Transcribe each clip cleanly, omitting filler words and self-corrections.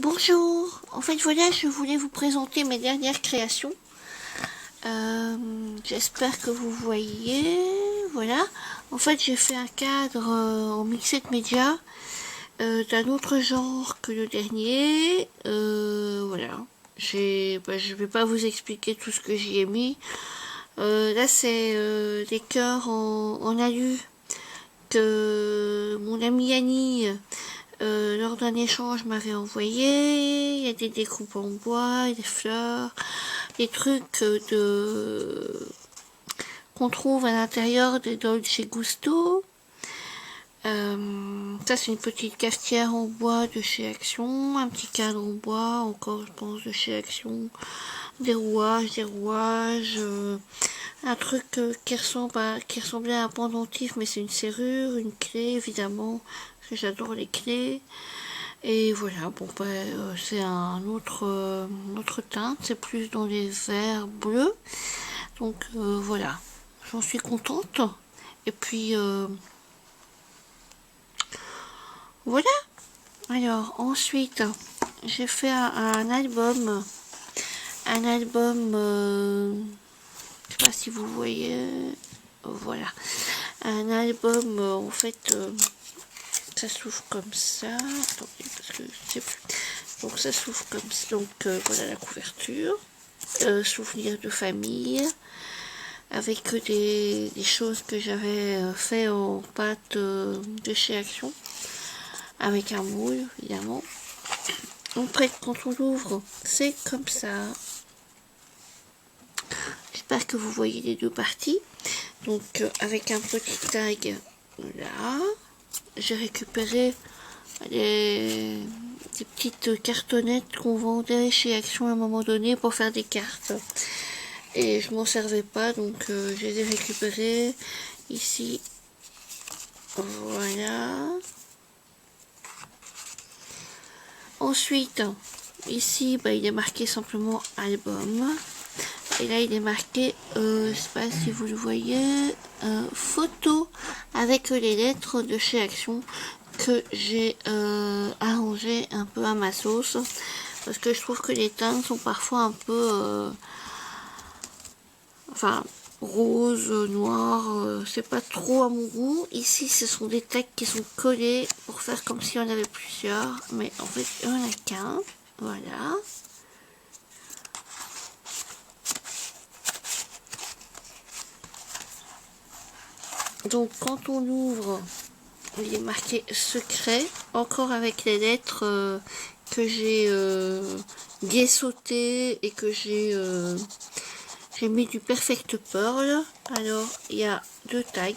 Bonjour, en fait voilà, je voulais vous présenter mes dernières créations. J'espère que vous voyez, voilà. En fait j'ai fait un cadre en mixed media d'un autre genre que le dernier. Voilà, je vais pas vous expliquer tout ce que j'y ai mis. Là c'est des cœurs en alu que mon amie Annie lors d'un échange m'avait envoyé. Il y a des découpes en bois, des fleurs, des trucs qu'on trouve à l'intérieur des Dolce Gusto. Ça c'est une petite cafetière en bois de chez Action, un petit cadre en bois encore je pense de chez Action, des rouages, un truc qui ressemblait à un pendentif mais c'est une serrure, une clé évidemment parce que j'adore les clés. Et voilà, bon c'est un autre teinte, c'est plus dans les verts bleus. Donc voilà, j'en suis contente. Et puis voilà. Alors ensuite, j'ai fait un album, je sais pas si vous voyez, voilà, un album en fait. Ça s'ouvre comme ça. Attendez, parce que je sais plus. Donc ça s'ouvre comme ça. Donc voilà la couverture. Souvenirs de famille. Avec des choses que j'avais fait en pâte de chez Action. Avec un moule, évidemment. Après, quand on l'ouvre, c'est comme ça. J'espère que vous voyez les deux parties. Donc avec un petit tag là. J'ai récupéré des petites cartonnettes qu'on vendait chez Action à un moment donné pour faire des cartes. Et je m'en servais pas, donc je les ai récupérées ici. Voilà. Ensuite, ici, il est marqué simplement album. Et là, il est marqué, je sais pas si vous le voyez, photo avec les lettres de chez Action que j'ai arrangé un peu à ma sauce. Parce que je trouve que les teintes sont parfois un peu... enfin, rose, noir, c'est pas trop à mon goût. Ici, ce sont des tags qui sont collés pour faire comme si on avait plusieurs. Mais en fait, il n'y en a qu'un. Voilà. Donc quand on ouvre, il est marqué secret, encore avec les lettres que j'ai sautées et que j'ai mis du Perfect Pearl. Alors il y a deux tags.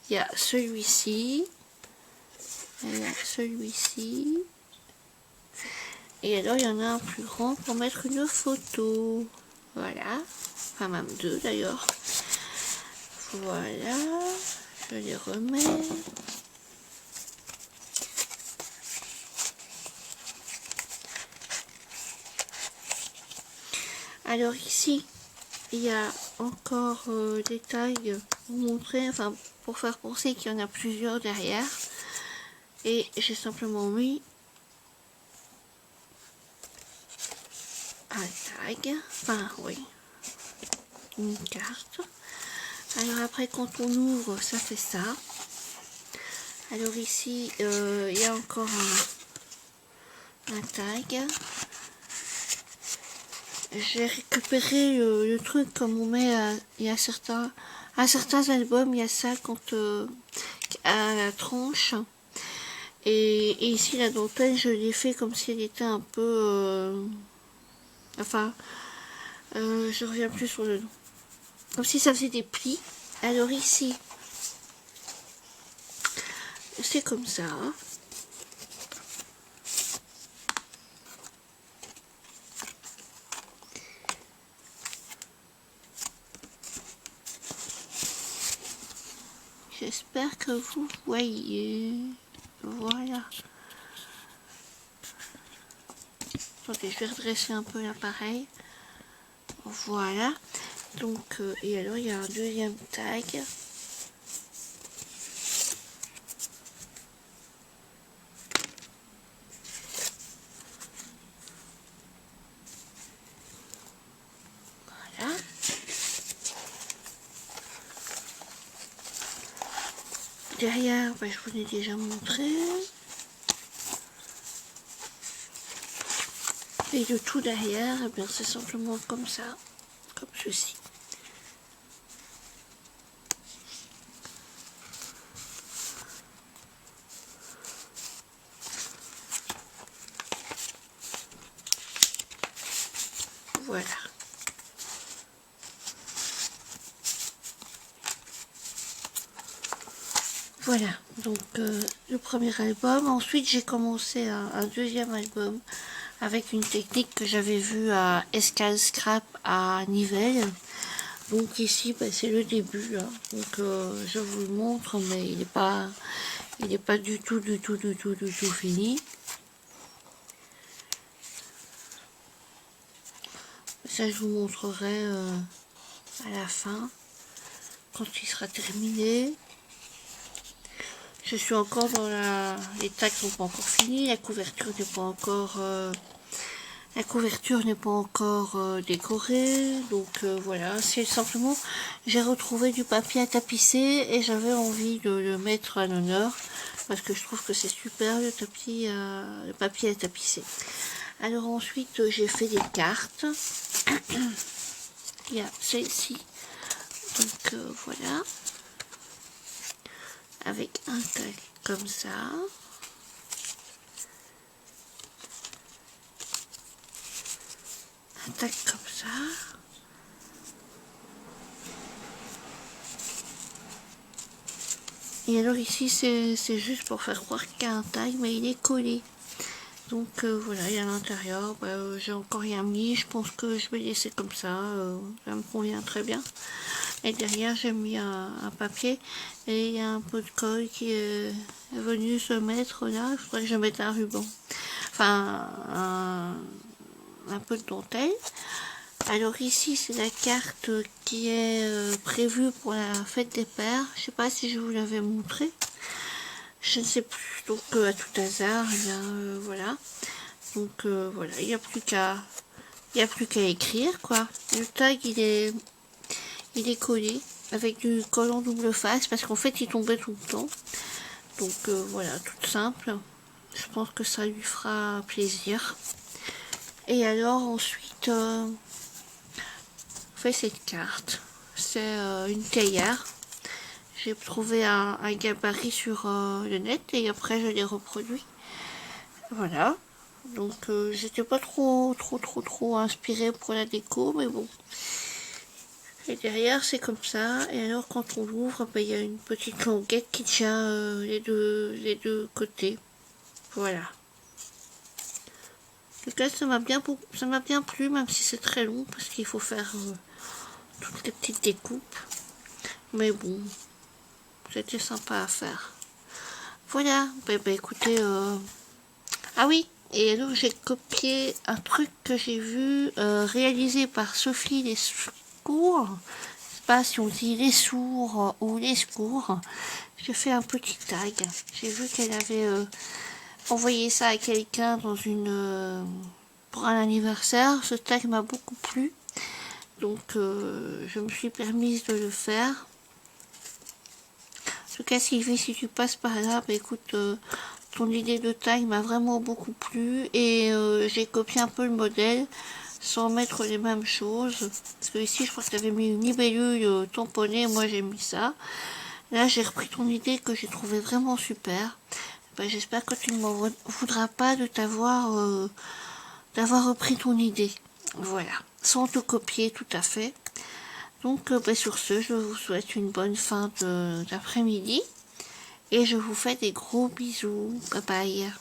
Il y a celui-ci. Il y a celui-ci. Et alors il y en a un plus grand pour mettre une photo. Voilà. Enfin même deux d'ailleurs. Voilà, je les remets. Alors ici, il y a encore des tags pour montrer, enfin pour faire penser qu'il y en a plusieurs derrière. Et j'ai simplement mis un tag, enfin oui, une carte. Alors après quand on ouvre, ça fait ça. Alors ici, il y a encore un tag. J'ai récupéré le truc comme on met il y a certains albums, il y a ça quand à la tranche. Et ici la dentelle, je l'ai fait comme si elle était un peu enfin je reviens plus sur le nom, comme si ça faisait des plis. Alors ici c'est comme ça, hein. J'espère que vous voyez. Voilà. Attendez, je vais redresser un peu l'appareil. Voilà. Donc, et alors il y a un deuxième tag. derrière, je vous l'ai déjà montré. Et de tout derrière, eh bien c'est simplement comme ça, comme ceci. Voilà. Voilà, donc le premier album. Ensuite, j'ai commencé un deuxième album avec une technique que j'avais vue à Escal Scrap à Nivelles. Donc ici, c'est le début. Hein. Donc je vous le montre, mais il n'est pas du tout fini. Ça, je vous montrerai à la fin, quand il sera terminé. Je suis encore dans les tags sont pas encore finis, la couverture n'est pas encore décorée, donc voilà, c'est simplement j'ai retrouvé du papier à tapisser et j'avais envie de le mettre à l'honneur parce que je trouve que c'est super le papier à tapisser. Alors ensuite j'ai fait des cartes. Il y a celle-ci, donc voilà, avec un tag comme ça. Un tag comme ça. Et alors ici c'est juste pour faire croire qu'il y a un tag, mais il est collé. Donc voilà, et à l'intérieur, j'ai encore rien mis. Je pense que je vais laisser comme ça. Ça me convient très bien. Et derrière, j'ai mis un papier. Et il y a un peu de colle qui est venu se mettre là. Je crois que je vais mettre un ruban. Enfin, un peu de dentelle. Alors ici, c'est la carte qui est prévue pour la fête des pères. Je sais pas si je vous l'avais montré. Je ne sais plus, donc à tout hasard, eh bien, voilà. Donc voilà, il n'y a plus qu'à écrire, quoi. Le tag, il est collé avec du collant double face parce qu'en fait, il tombait tout le temps. Donc voilà, tout simple. Je pense que ça lui fera plaisir. Et alors ensuite, on fait cette carte. C'est une théière. J'ai trouvé un gabarit sur le net et après je l'ai reproduit. Voilà. Donc j'étais pas trop inspirée pour la déco, mais bon. Et derrière c'est comme ça. Et alors quand on l'ouvre, il y a une petite languette qui tient les deux côtés. Voilà. En tout cas ça m'a bien plu, même si c'est très long parce qu'il faut faire toutes les petites découpes. Mais bon. C'était sympa à faire. Voilà, écoutez, ah oui, et alors j'ai copié un truc que j'ai vu réalisé par Sophie Lescours. Je sais pas si on dit les sourds ou les secours. J'ai fait un petit tag. J'ai vu qu'elle avait envoyé ça à quelqu'un dans pour un anniversaire. Ce tag m'a beaucoup plu. Donc je me suis permise de le faire. En tout cas, Sylvie, si tu passes par là, écoute, ton idée de taille m'a vraiment beaucoup plu et j'ai copié un peu le modèle sans mettre les mêmes choses. Parce que ici, je crois que tu avais mis une libellule tamponnée, moi j'ai mis ça. Là, j'ai repris ton idée que j'ai trouvé vraiment super. J'espère que tu ne m'en voudras pas de d'avoir repris ton idée. Voilà, sans te copier tout à fait. Donc sur ce, je vous souhaite une bonne fin d'après-midi et je vous fais des gros bisous. Bye bye.